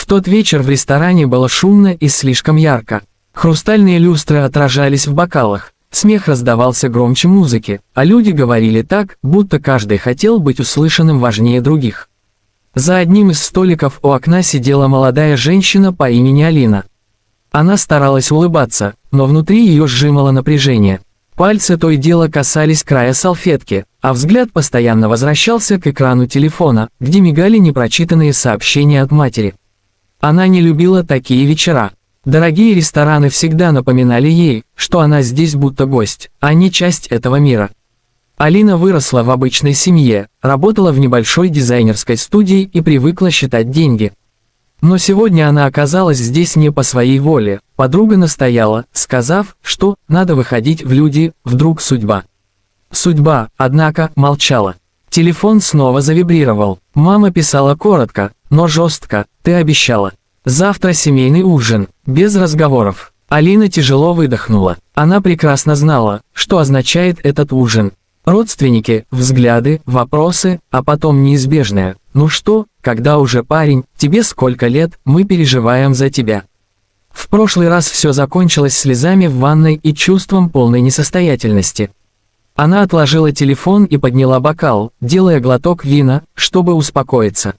В тот вечер в ресторане было шумно и слишком ярко. Хрустальные люстры отражались в бокалах, смех раздавался громче музыки, а люди говорили так, будто каждый хотел быть услышанным важнее других. За одним из столиков у окна сидела молодая женщина по имени Алина. Она старалась улыбаться, но внутри ее сжимало напряжение. Пальцы то и дело касались края салфетки, а взгляд постоянно возвращался к экрану телефона, где мигали непрочитанные сообщения от матери. Она не любила такие вечера. Дорогие рестораны всегда напоминали ей, что она здесь будто гость, а не часть этого мира. Алина выросла в обычной семье, работала в небольшой дизайнерской студии и привыкла считать деньги. Но сегодня она оказалась здесь не по своей воле, подруга настояла, сказав, что надо выходить в люди, вдруг судьба. Судьба, однако, молчала. Телефон снова завибрировал. Мама писала коротко, но жестко: «Ты обещала. Завтра семейный ужин, без разговоров». Алина тяжело выдохнула. Она прекрасно знала, что означает этот ужин. Родственники, взгляды, вопросы, а потом неизбежное: «Ну что, когда уже парень, тебе сколько лет, мы переживаем за тебя». В прошлый раз все закончилось слезами в ванной и чувством полной несостоятельности. Она отложила телефон и подняла бокал, делая глоток вина, чтобы успокоиться.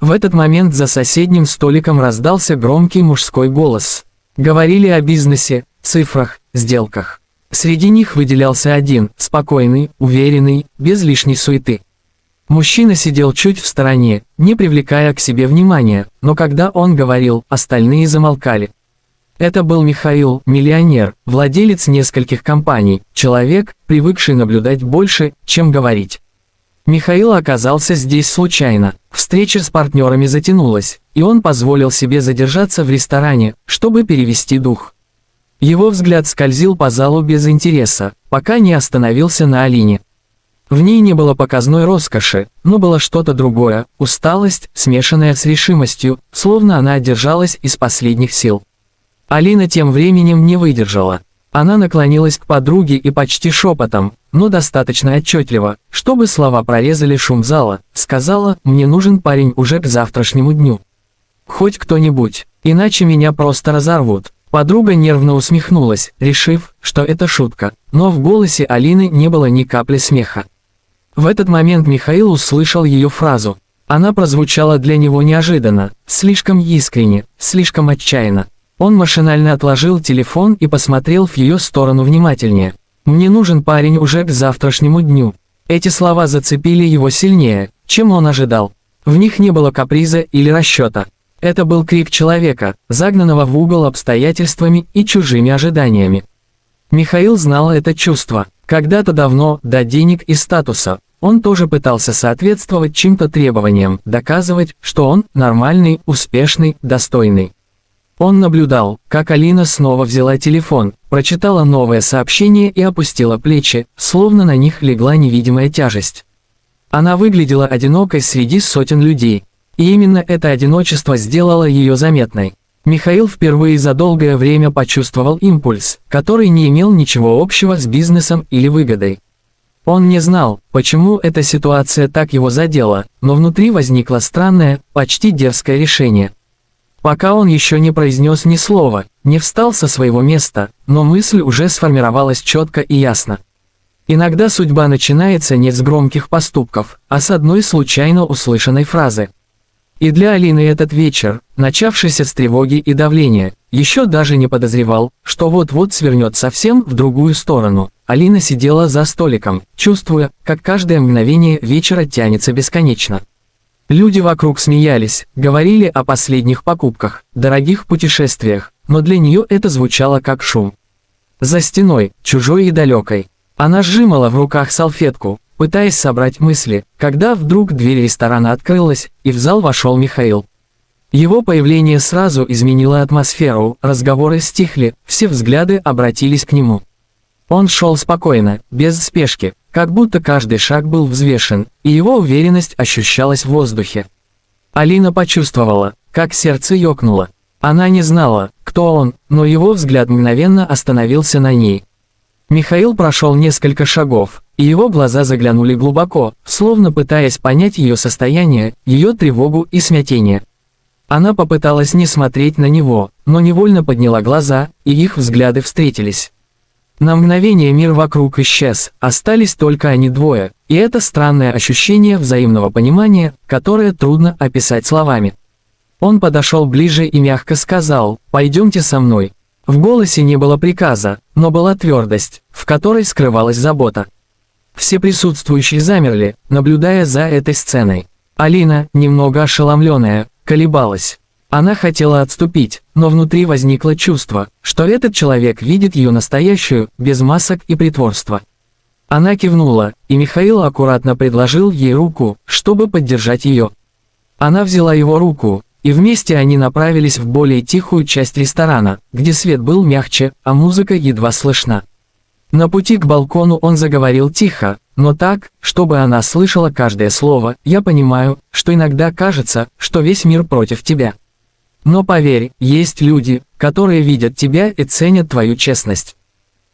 В этот момент за соседним столиком раздался громкий мужской голос. Говорили о бизнесе, цифрах, сделках. Среди них выделялся один, спокойный, уверенный, без лишней суеты. Мужчина сидел чуть в стороне, не привлекая к себе внимания, но когда он говорил, остальные замолкали. Это был Михаил, миллионер, владелец нескольких компаний, человек, привыкший наблюдать больше, чем говорить. Михаил оказался здесь случайно. Встреча с партнерами затянулась, и он позволил себе задержаться в ресторане, чтобы перевести дух. Его взгляд скользил по залу без интереса, пока не остановился на Алине. В ней не было показной роскоши, но было что-то другое, усталость, смешанная с решимостью, словно она держалась из последних сил. Алина тем временем не выдержала. Она наклонилась к подруге и почти шепотом, но достаточно отчетливо, чтобы слова прорезали шум зала, сказала: «Мне нужен парень уже к завтрашнему дню. Хоть кто-нибудь, иначе меня просто разорвут». Подруга нервно усмехнулась, решив, что это шутка, но в голосе Алины не было ни капли смеха. В этот момент Михаил услышал ее фразу. Она прозвучала для него неожиданно, слишком искренне, слишком отчаянно. Он машинально отложил телефон и посмотрел в ее сторону внимательнее. «Мне нужен парень уже к завтрашнему дню». Эти слова зацепили его сильнее, чем он ожидал. В них не было каприза или расчета. Это был крик человека, загнанного в угол обстоятельствами и чужими ожиданиями. Михаил знал это чувство. Когда-то давно, до денег и статуса, он тоже пытался соответствовать чьим-то требованиям, доказывать, что он нормальный, успешный, достойный. Он наблюдал, как Алина снова взяла телефон, прочитала новое сообщение и опустила плечи, словно на них легла невидимая тяжесть. Она выглядела одинокой среди сотен людей. И именно это одиночество сделало ее заметной. Михаил впервые за долгое время почувствовал импульс, который не имел ничего общего с бизнесом или выгодой. Он не знал, почему эта ситуация так его задела, но внутри возникло странное, почти дерзкое решение. Пока он еще не произнес ни слова, не встал со своего места, но мысль уже сформировалась четко и ясно. Иногда судьба начинается не с громких поступков, а с одной случайно услышанной фразы. И для Алины этот вечер, начавшийся с тревоги и давления, еще даже не подозревал, что вот-вот свернет совсем в другую сторону. Алина сидела за столиком, чувствуя, как каждое мгновение вечера тянется бесконечно. Люди вокруг смеялись, говорили о последних покупках, дорогих путешествиях, но для нее это звучало как шум. За стеной, чужой и далекой. Она сжимала в руках салфетку, пытаясь собрать мысли, когда вдруг дверь ресторана открылась, и в зал вошел Михаил. Его появление сразу изменило атмосферу, разговоры стихли, все взгляды обратились к нему. Он шел спокойно, без спешки, как будто каждый шаг был взвешен, и его уверенность ощущалась в воздухе. Алина почувствовала, как сердце ёкнуло. Она не знала, кто он, но его взгляд мгновенно остановился на ней. Михаил прошел несколько шагов, и его глаза заглянули глубоко, словно пытаясь понять ее состояние, ее тревогу и смятение. Она попыталась не смотреть на него, но невольно подняла глаза, и их взгляды встретились. На мгновение мир вокруг исчез, остались только они двое, и это странное ощущение взаимного понимания, которое трудно описать словами. Он подошел ближе и мягко сказал: «Пойдемте со мной». В голосе не было приказа, но была твердость, в которой скрывалась забота. Все присутствующие замерли, наблюдая за этой сценой. Алина, немного ошеломленная, колебалась. Она хотела отступить, но внутри возникло чувство, что этот человек видит ее настоящую, без масок и притворства. Она кивнула, и Михаил аккуратно предложил ей руку, чтобы поддержать ее. Она взяла его руку, и вместе они направились в более тихую часть ресторана, где свет был мягче, а музыка едва слышна. На пути к балкону он заговорил тихо, но так, чтобы она слышала каждое слово: «Я понимаю, что иногда кажется, что весь мир против тебя. Но поверь, есть люди, которые видят тебя и ценят твою честность».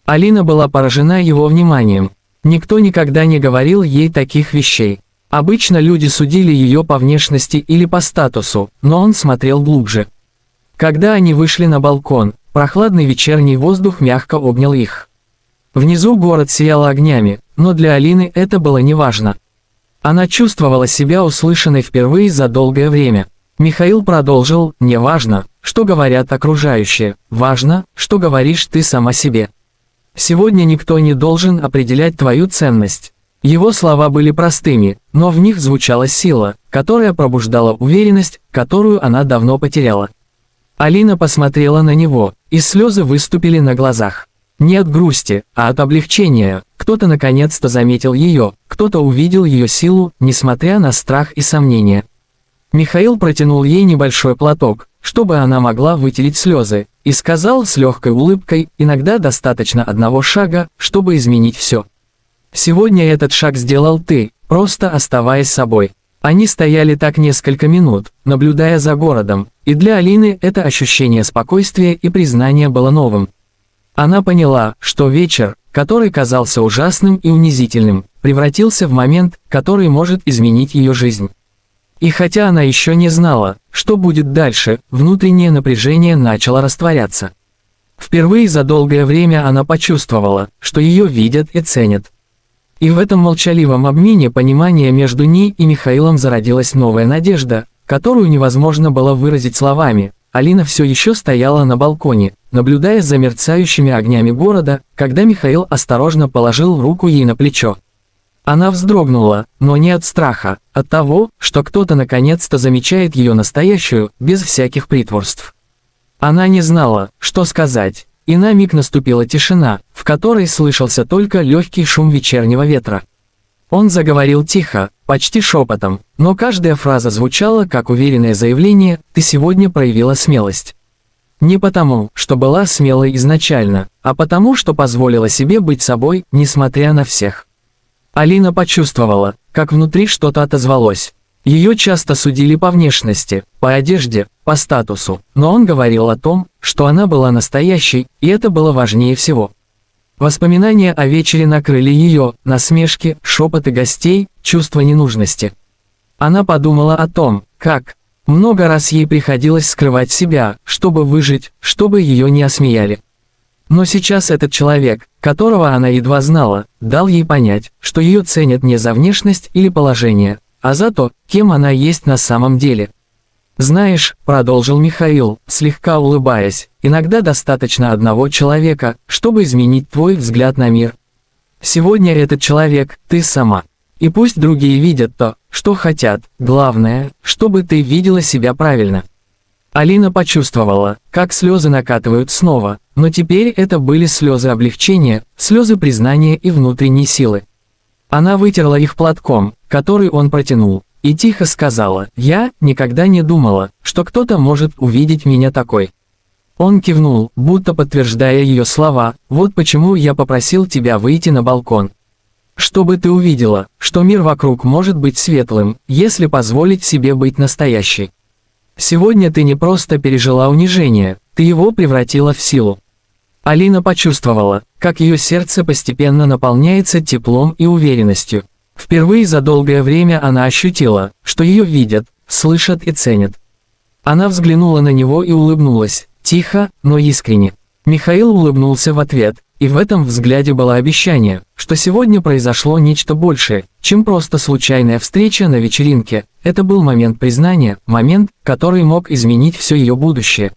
Алина была поражена его вниманием. Никто никогда не говорил ей таких вещей. Обычно люди судили ее по внешности или по статусу, но он смотрел глубже. Когда они вышли на балкон, прохладный вечерний воздух мягко обнял их. Внизу город сиял огнями, но для Алины это было неважно. Она чувствовала себя услышанной впервые за долгое время. Михаил продолжил: «Не важно, что говорят окружающие, важно, что говоришь ты сама себе. Сегодня никто не должен определять твою ценность». Его слова были простыми, но в них звучала сила, которая пробуждала уверенность, которую она давно потеряла. Алина посмотрела на него, и слезы выступили на глазах. Не от грусти, а от облегчения. Кто-то наконец-то заметил ее, кто-то увидел ее силу, несмотря на страх и сомнения. Михаил протянул ей небольшой платок, чтобы она могла вытереть слезы, и сказал с легкой улыбкой: «Иногда достаточно одного шага, чтобы изменить все. Сегодня этот шаг сделал ты, просто оставаясь собой». Они стояли так несколько минут, наблюдая за городом, и для Алины это ощущение спокойствия и признания было новым. Она поняла, что вечер, который казался ужасным и унизительным, превратился в момент, который может изменить ее жизнь. И хотя она еще не знала, что будет дальше, внутреннее напряжение начало растворяться. Впервые за долгое время она почувствовала, что ее видят и ценят. И в этом молчаливом обмене понимания между ней и Михаилом зародилась новая надежда, которую невозможно было выразить словами. Алина все еще стояла на балконе, наблюдая за мерцающими огнями города, когда Михаил осторожно положил руку ей на плечо. Она вздрогнула, но не от страха, от того, что кто-то наконец-то замечает ее настоящую, без всяких притворств. Она не знала, что сказать, и на миг наступила тишина, в которой слышался только легкий шум вечернего ветра. Он заговорил тихо, почти шепотом, но каждая фраза звучала как уверенное заявление: «Ты сегодня проявила смелость». Не потому, что была смелой изначально, а потому, что позволила себе быть собой, несмотря на всех. Алина почувствовала, как внутри что-то отозвалось. Ее часто судили по внешности, по одежде, по статусу, но он говорил о том, что она была настоящей, и это было важнее всего. Воспоминания о вечере накрыли ее, насмешки, шепоты гостей, чувство ненужности. Она подумала о том, как много раз ей приходилось скрывать себя, чтобы выжить, чтобы ее не осмеяли. Но сейчас этот человек, которого она едва знала, дал ей понять, что ее ценят не за внешность или положение, а за то, кем она есть на самом деле. «Знаешь», — продолжил Михаил, слегка улыбаясь, «иногда достаточно одного человека, чтобы изменить твой взгляд на мир. Сегодня этот человек — ты сама. И пусть другие видят то, что хотят, главное, чтобы ты видела себя правильно». Алина почувствовала, как слезы накатывают снова, но теперь это были слезы облегчения, слезы признания и внутренней силы. Она вытерла их платком, который он протянул, и тихо сказала: «Я никогда не думала, что кто-то может увидеть меня такой». Он кивнул, будто подтверждая ее слова: «Вот почему я попросил тебя выйти на балкон. Чтобы ты увидела, что мир вокруг может быть светлым, если позволить себе быть настоящей. Сегодня ты не просто пережила унижение, ты его превратила в силу». Алина почувствовала, как ее сердце постепенно наполняется теплом и уверенностью. Впервые за долгое время она ощутила, что ее видят, слышат и ценят. Она взглянула на него и улыбнулась, тихо, но искренне. Михаил улыбнулся в ответ, и в этом взгляде было обещание, что сегодня произошло нечто большее, чем просто случайная встреча на вечеринке. Это был момент признания, момент, который мог изменить все ее будущее.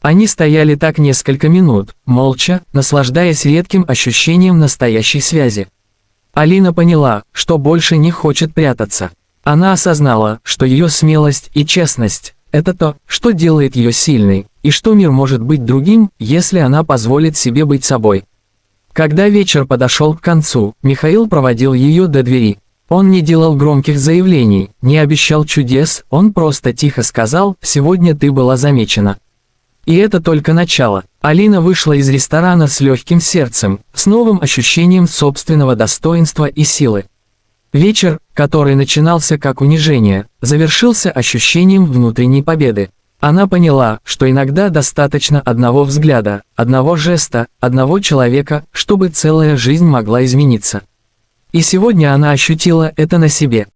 Они стояли так несколько минут, молча, наслаждаясь редким ощущением настоящей связи. Алина поняла, что больше не хочет прятаться. Она осознала, что ее смелость и честность – это то, что делает ее сильной, и что мир может быть другим, если она позволит себе быть собой. Когда вечер подошел к концу, Михаил проводил ее до двери. Он не делал громких заявлений, не обещал чудес, он просто тихо сказал: «Сегодня ты была замечена». И это только начало. Алина вышла из ресторана с легким сердцем, с новым ощущением собственного достоинства и силы. Вечер, который начинался как унижение, завершился ощущением внутренней победы. Она поняла, что иногда достаточно одного взгляда, одного жеста, одного человека, чтобы целая жизнь могла измениться. И сегодня она ощутила это на себе.